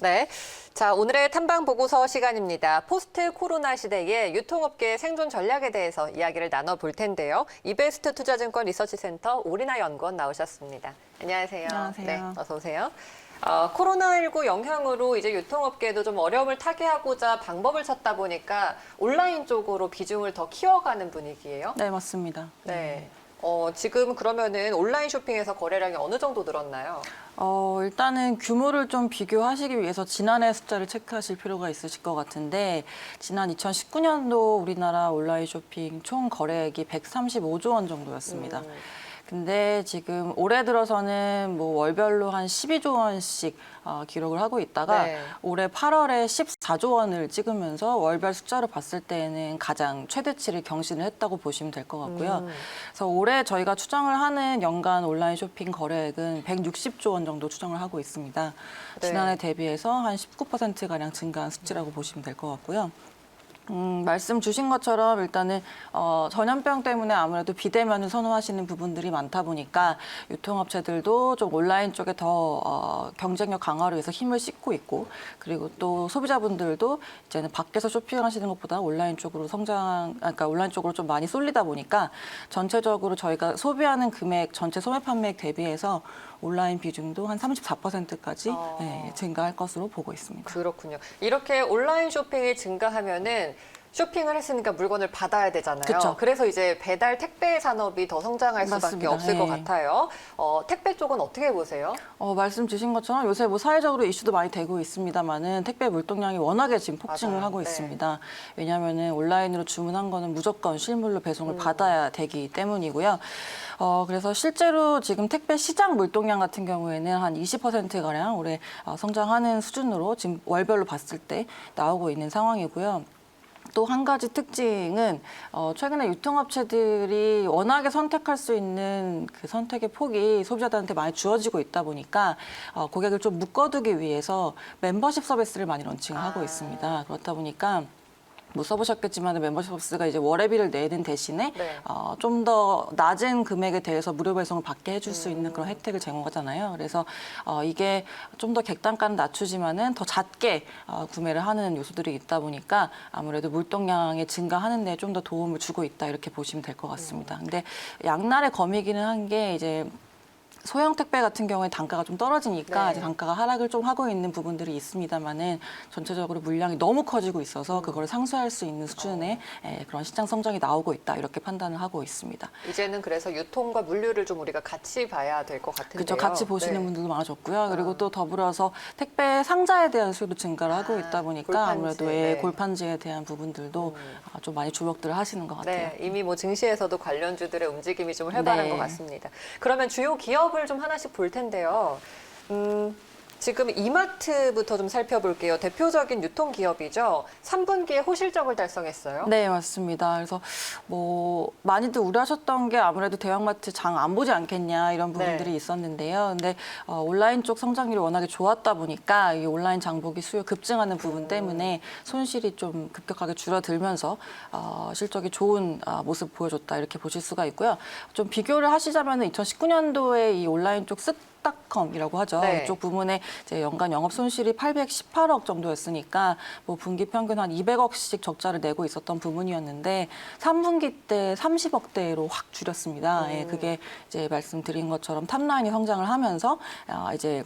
네. 자, 오늘의 탐방 보고서 시간입니다. 포스트 코로나 시대의 유통업계의 생존 전략에 대해서 이야기를 나눠볼 텐데요. 이베스트 투자증권 리서치센터 오리나 연구원 나오셨습니다. 안녕하세요. 안녕하세요. 네, 어서 오세요. 코로나19 영향으로 이제 유통업계도 좀 어려움을 타개하고자 방법을 찾다 보니까 온라인 쪽으로 비중을 더 키워가는 분위기예요. 네, 맞습니다. 네. 지금 그러면은 온라인 쇼핑에서 거래량이 어느 정도 늘었나요? 일단은 규모를 좀 비교하시기 위해서 지난해 숫자를 체크하실 필요가 있으실 것 같은데 지난 2019년도 우리나라 온라인 쇼핑 총 거래액이 135조 원 정도였습니다. 근데 지금 올해 들어서는 뭐 월별로 한 12조 원씩 기록을 하고 있다가 네. 올해 8월에 14조 원을 찍으면서 월별 숫자로 봤을 때는 가장 최대치를 경신을 했다고 보시면 될 것 같고요. 그래서 올해 저희가 추정을 하는 연간 온라인 쇼핑 거래액은 160조 원 정도 추정을 하고 있습니다. 네. 지난해 대비해서 한 19%가량 증가한 수치라고 보시면 될 것 같고요. 말씀 주신 것처럼 일단은 전염병 때문에 아무래도 비대면을 선호하시는 부분들이 많다 보니까 유통업체들도 좀 온라인 쪽에 더 경쟁력 강화를 위해서 힘을 싣고 있고 그리고 또 소비자분들도 이제는 밖에서 쇼핑하시는 것보다 온라인 쪽으로 그러니까 온라인 쪽으로 좀 많이 쏠리다 보니까 전체적으로 저희가 소비하는 금액 전체 소매 판매액 대비해서 온라인 비중도 한 34%까지 증가할 것으로 보고 있습니다. 그렇군요. 이렇게 온라인 쇼핑이 증가하면은 쇼핑을 했으니까 물건을 받아야 되잖아요. 그쵸. 그래서 이제 배달 택배 산업이 더 성장할 수밖에 맞습니다. 없을 것 네. 같아요. 택배 쪽은 어떻게 보세요? 말씀 주신 것처럼 요새 뭐 사회적으로 이슈도 많이 되고 있습니다만은 택배 물동량이 워낙에 지금 폭증을 맞아요. 하고 네. 있습니다. 왜냐하면은 온라인으로 주문한 거는 무조건 실물로 배송을 받아야 되기 때문이고요. 그래서 실제로 지금 택배 시장 물동량 같은 경우에는 한 20%가량 올해 성장하는 수준으로 지금 월별로 봤을 때 나오고 있는 상황이고요. 또 한 가지 특징은 최근에 유통업체들이 워낙에 선택할 수 있는 그 선택의 폭이 소비자들한테 많이 주어지고 있다 보니까 고객을 좀 묶어두기 위해서 멤버십 서비스를 많이 런칭을 하고 있습니다. 그렇다 보니까 뭐 써보셨겠지만 멤버십 서비스가 이제 월회비를 내는 대신에 네. 좀 더 낮은 금액에 대해서 무료 배송을 받게 해줄 수 있는 그런 혜택을 제공하잖아요. 그래서 이게 좀 더 객단가는 낮추지만은 더 작게 구매를 하는 요소들이 있다 보니까 아무래도 물동량의 증가하는 데 좀 더 도움을 주고 있다 이렇게 보시면 될 것 같습니다. 근데 양날의 검이기는 한 게 이제 소형 택배 같은 경우에 단가가 좀 떨어지니까 네. 이제 단가가 하락을 좀 하고 있는 부분들이 있습니다만은 전체적으로 물량이 너무 커지고 있어서 그걸 상쇄할 수 있는 수준의 그런 시장 성장이 나오고 있다 이렇게 판단을 하고 있습니다. 이제는 그래서 유통과 물류를 좀 우리가 같이 봐야 될 것 같은데요. 그렇죠. 같이 보시는 네. 분들도 많아졌고요. 그리고 또 더불어서 택배 상자에 대한 수요도 증가를 하고 있다 보니까 골판지, 아무래도 네. 골판지에 대한 부분들도 좀 많이 주목들을 하시는 것 같아요. 네, 이미 뭐 증시에서도 관련주들의 움직임이 좀 활발한 네. 것 같습니다. 그러면 주요 기업을 좀 하나씩 볼 텐데요. 지금 이마트부터 좀 살펴볼게요. 대표적인 유통기업이죠. 3분기에 호실적을 달성했어요. 네, 맞습니다. 그래서 뭐 많이들 우려하셨던 게 아무래도 대형마트 장 안 보지 않겠냐 이런 부분들이 네. 있었는데요. 근데 온라인 쪽 성장률이 워낙에 좋았다 보니까 이 온라인 장보기 수요 급증하는 부분 때문에 손실이 좀 급격하게 줄어들면서 실적이 좋은 모습 보여줬다 이렇게 보실 수가 있고요. 좀 비교를 하시자면 2019년도에 이 온라인 쪽 쓱닷컴이라고 하죠. 네. 이쪽 부분에 이제 연간 영업 손실이 818억 정도였으니까 뭐 분기 평균 한 200억씩 적자를 내고 있었던 부분이었는데 3분기 때 30억대로 확 줄였습니다. 그게 이제 말씀드린 것처럼 탑라인이 성장을 하면서 이제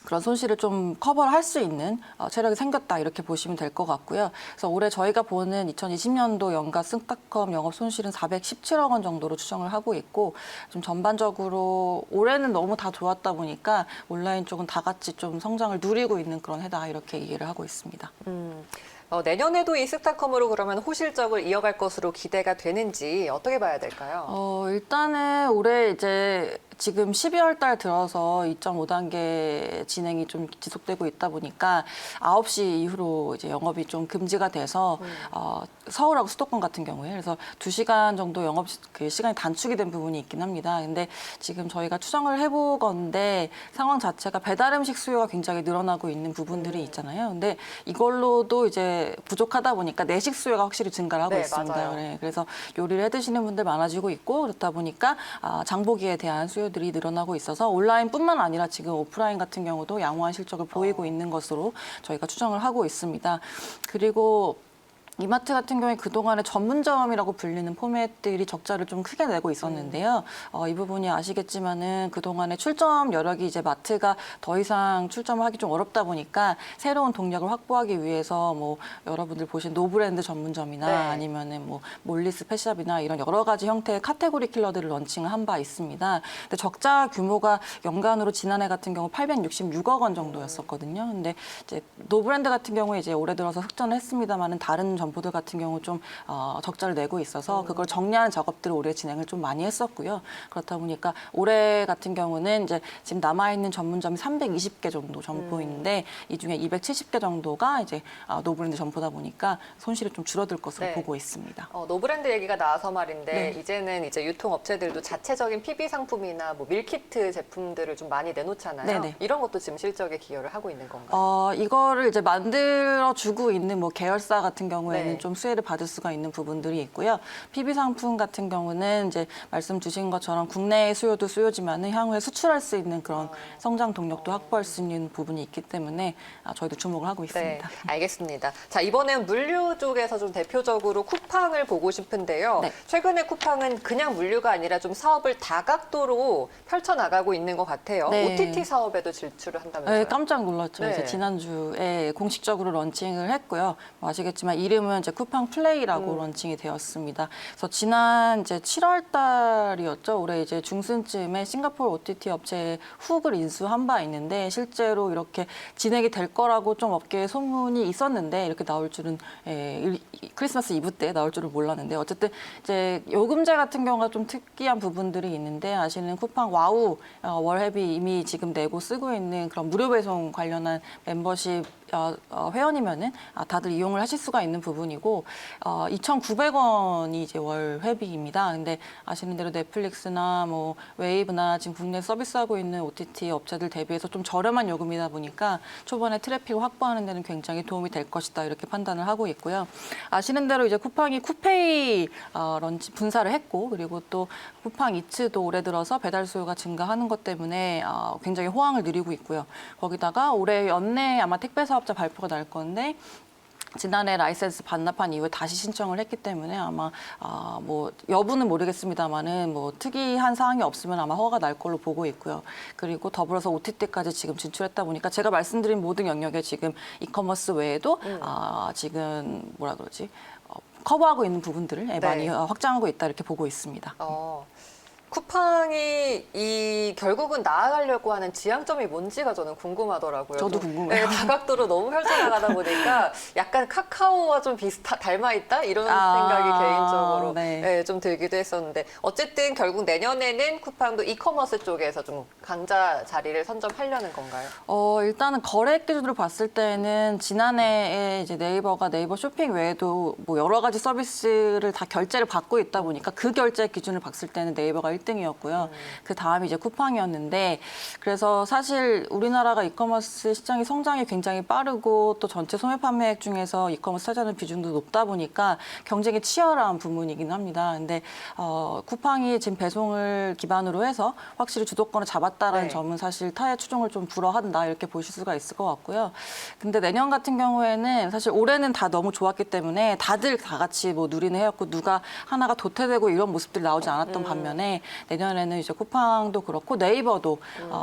그런 손실을 좀 커버를 할 수 있는 체력이 생겼다 이렇게 보시면 될 것 같고요. 그래서 올해 저희가 보는 2020년도 연간 쓱닷컴 영업 손실은 417억 원 정도로 추정을 하고 있고 좀 전반적으로 올해는 너무 다 좋았다 보니까 온라인 쪽은 다 같이 좀 성장을 누리고 있는 그런 해다 이렇게 이해를 하고 있습니다. 내년에도 이 쓱닷컴으로 그러면 호실적을 이어갈 것으로 기대가 되는지 어떻게 봐야 될까요? 일단은 올해 이제 지금 12월 달 들어서 2.5단계 진행이 좀 지속되고 있다 보니까 9시 이후로 이제 영업이 좀 금지가 돼서 서울하고 수도권 같은 경우에 그래서 2시간 정도 영업 그 시간이 단축이 된 부분이 있긴 합니다. 근데 지금 저희가 추정을 해보건데 상황 자체가 배달 음식 수요가 굉장히 늘어나고 있는 부분들이 있잖아요. 근데 이걸로도 이제 이제 부족하다 보니까 내식 수요가 확실히 증가를 하고 네, 있습니다. 맞아요. 네, 그래서 요리를 해 드시는 분들 많아지고 있고 그렇다 보니까 장보기에 대한 수요들이 늘어나고 있어서 온라인뿐만 아니라 지금 오프라인 같은 경우도 양호한 실적을 보이고 있는 것으로 저희가 추정을 하고 있습니다. 그리고 이마트 같은 경우에 그동안에 전문점이라고 불리는 포맷들이 적자를 좀 크게 내고 있었는데요. 이 부분이 아시겠지만은 그동안에 출점 여력이 이제 마트가 더 이상 출점을 하기 좀 어렵다 보니까 새로운 동력을 확보하기 위해서 뭐 여러분들 보신 노브랜드 전문점이나 네. 아니면은 뭐 몰리스 펫샵이나 이런 여러 가지 형태의 카테고리 킬러들을 런칭을 한 바 있습니다. 근데 적자 규모가 연간으로 지난해 같은 경우 866억 원 정도였었거든요. 근데 이제 노브랜드 같은 경우에 이제 올해 들어서 흑전을 했습니다만은 다른 점포들 같은 경우 좀 적자를 내고 있어서 그걸 정리하는 작업들을 올해 진행을 좀 많이 했었고요. 그렇다 보니까 올해 같은 경우는 이제 지금 남아있는 전문점이 320개 정도 점포인데 이 중에 270개 정도가 이제 노브랜드 점포다 보니까 손실이 좀 줄어들 것으로 네. 보고 있습니다. 노브랜드 얘기가 나와서 말인데 네. 이제는 이제 유통업체들도 자체적인 PB 상품이나 뭐 밀키트 제품들을 좀 많이 내놓잖아요. 네네. 이런 것도 지금 실적에 기여를 하고 있는 건가요? 이거를 이제 만들어주고 있는 뭐 계열사 같은 경우에는 네. 좀 수혜를 받을 수가 있는 부분들이 있고요. PB 상품 같은 경우는 이제 말씀 주신 것처럼 국내 수요도 수요지만은 향후에 수출할 수 있는 그런 성장 동력도 확보할 수 있는 부분이 있기 때문에 저희도 주목을 하고 네, 있습니다. 알겠습니다. 자, 이번엔 물류 쪽에서 좀 대표적으로 쿠팡을 보고 싶은데요. 네. 최근에 쿠팡은 그냥 물류가 아니라 좀 사업을 다각도로 펼쳐나가고 있는 것 같아요. 네. OTT 사업에도 진출을 한다면서요? 네, 깜짝 놀랐죠. 네. 이제 지난주에 공식적으로 런칭을 했고요. 뭐 아시겠지만 이름은 이제 쿠팡 플레이라고 런칭이 되었습니다. 그래서 지난 이제 7월 달이었죠. 올해 이제 중순쯤에 싱가포르 OTT 업체에 훅을 인수한 바 있는데 실제로 이렇게 진행이 될 거라고 좀 업계에 소문이 있었는데 이렇게 나올 줄은 크리스마스 이브 때 나올 줄은 몰랐는데 어쨌든 이제 요금제 같은 경우가 좀 특이한 부분들이 있는데 아시는 쿠팡 와우 월회비 이미 지금 내고 쓰고 있는 그런 무료 배송 관련한 멤버십 회원이면은 다들 이용을 하실 수가 있는 부분이고 2,900원이 이제 월 회비입니다. 근데 아시는 대로 넷플릭스나 뭐 웨이브나 지금 국내 서비스하고 있는 OTT 업체들 대비해서 좀 저렴한 요금이다 보니까 초반에 트래픽을 확보하는 데는 굉장히 도움이 될 것이다 이렇게 판단을 하고 있고요. 아시는 대로 이제 쿠팡이 쿠페이 런치 분사를 했고 그리고 또 쿠팡 이츠도 올해 들어서 배달 수요가 증가하는 것 때문에 굉장히 호황을 누리고 있고요. 거기다가 올해 연내 아마 택배 사업자 발표가 날 건데 지난해 라이센스 반납한 이후에 다시 신청을 했기 때문에 아마 뭐 여부는 모르겠습니다만은 뭐 특이한 사항이 없으면 아마 허가가 날 걸로 보고 있고요. 그리고 더불어서 OTT까지 지금 진출했다 보니까 제가 말씀드린 모든 영역에 지금 이커머스 외에도 지금 뭐라 그러지? 커버하고 있는 부분들을 많이 확장하고 있다 이렇게 보고 있습니다. 쿠팡이 결국은 나아가려고 하는 지향점이 뭔지가 저는 궁금하더라고요. 저도 궁금해요. 네, 다각도로 너무 펼쳐나가다 보니까 약간 카카오와 좀 닮아있다? 이런 생각이 개인적으로 네. 좀 들기도 했었는데 어쨌든 결국 내년에는 쿠팡도 이커머스 쪽에서 좀 강자 자리를 선점하려는 건가요? 일단은 거래액 기준으로 봤을 때는 지난해에 이제 네이버가 네이버 쇼핑 외에도 뭐 여러 가지 서비스를 다 결제를 받고 있다 보니까 그 결제 기준을 봤을 때는 네이버가 1등이었고요. 그 다음이 이제 쿠팡이었는데 그래서 사실 우리나라가 이커머스 시장의 성장이 굉장히 빠르고 또 전체 소매 판매액 중에서 이커머스 차지하는 비중도 높다 보니까 경쟁이 치열한 부문이긴 합니다. 근데 쿠팡이 지금 배송을 기반으로 해서 확실히 주도권을 잡았다라는 점은 사실 타의 추종을 좀 불허한다 이렇게 보실 수가 있을 것 같고요. 근데 내년 같은 경우에는 사실 올해는 다 너무 좋았기 때문에 다들 다 같이 뭐 누리는 해였고 누가 하나가 도태되고 이런 모습들이 나오지 않았던 반면에 내년에는 이제 쿠팡도 그렇고 네이버도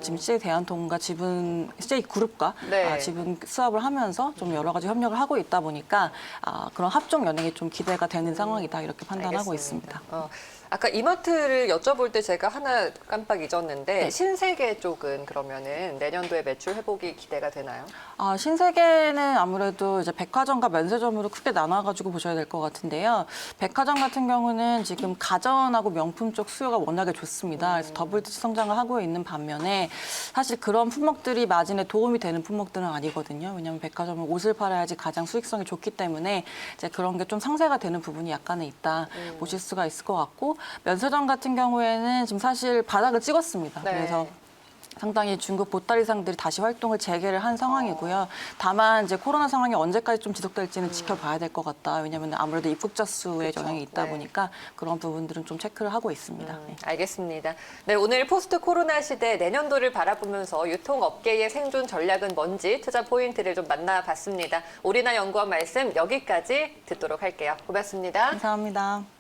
지금 CJ 대한통운과 CJ 그룹과 지분 수합을 하면서 좀 여러 가지 협력을 하고 있다 보니까 그런 합종 연행이 좀 기대가 되는 상황이다 이렇게 판단하고 있습니다. 아까 이마트를 여쭤볼 때 제가 하나 깜빡 잊었는데 신세계 쪽은 그러면은 내년도에 매출 회복이 기대가 되나요? 신세계는 아무래도 이제 백화점과 면세점으로 크게 나눠가지고 보셔야 될 것 같은데요. 백화점 같은 경우는 지금 가전하고 명품 쪽 수요가 워낙에 좋습니다. 그래서 더블디지 성장을 하고 있는 반면에 사실 그런 품목들이 마진에 도움이 되는 품목들은 아니거든요. 왜냐하면 백화점은 옷을 팔아야지 가장 수익성이 좋기 때문에 이제 그런 게 좀 상쇄가 되는 부분이 약간은 있다 보실 수가 있을 것 같고 면세점 같은 경우에는 지금 사실 바닥을 찍었습니다. 그래서 상당히 중국 보따리상들이 다시 활동을 재개를 한 상황이고요. 다만 이제 코로나 상황이 언제까지 좀 지속될지는 지켜봐야 될 것 같다. 왜냐하면 아무래도 입국자 수에 그렇죠. 영향이 있다 네. 보니까 그런 부분들은 좀 체크를 하고 있습니다. 네. 알겠습니다. 네, 오늘 포스트 코로나 시대 내년도를 바라보면서 유통업계의 생존 전략은 뭔지 투자 포인트를 좀 만나봤습니다. 오리나 연구원 말씀 여기까지 듣도록 할게요. 고맙습니다. 감사합니다.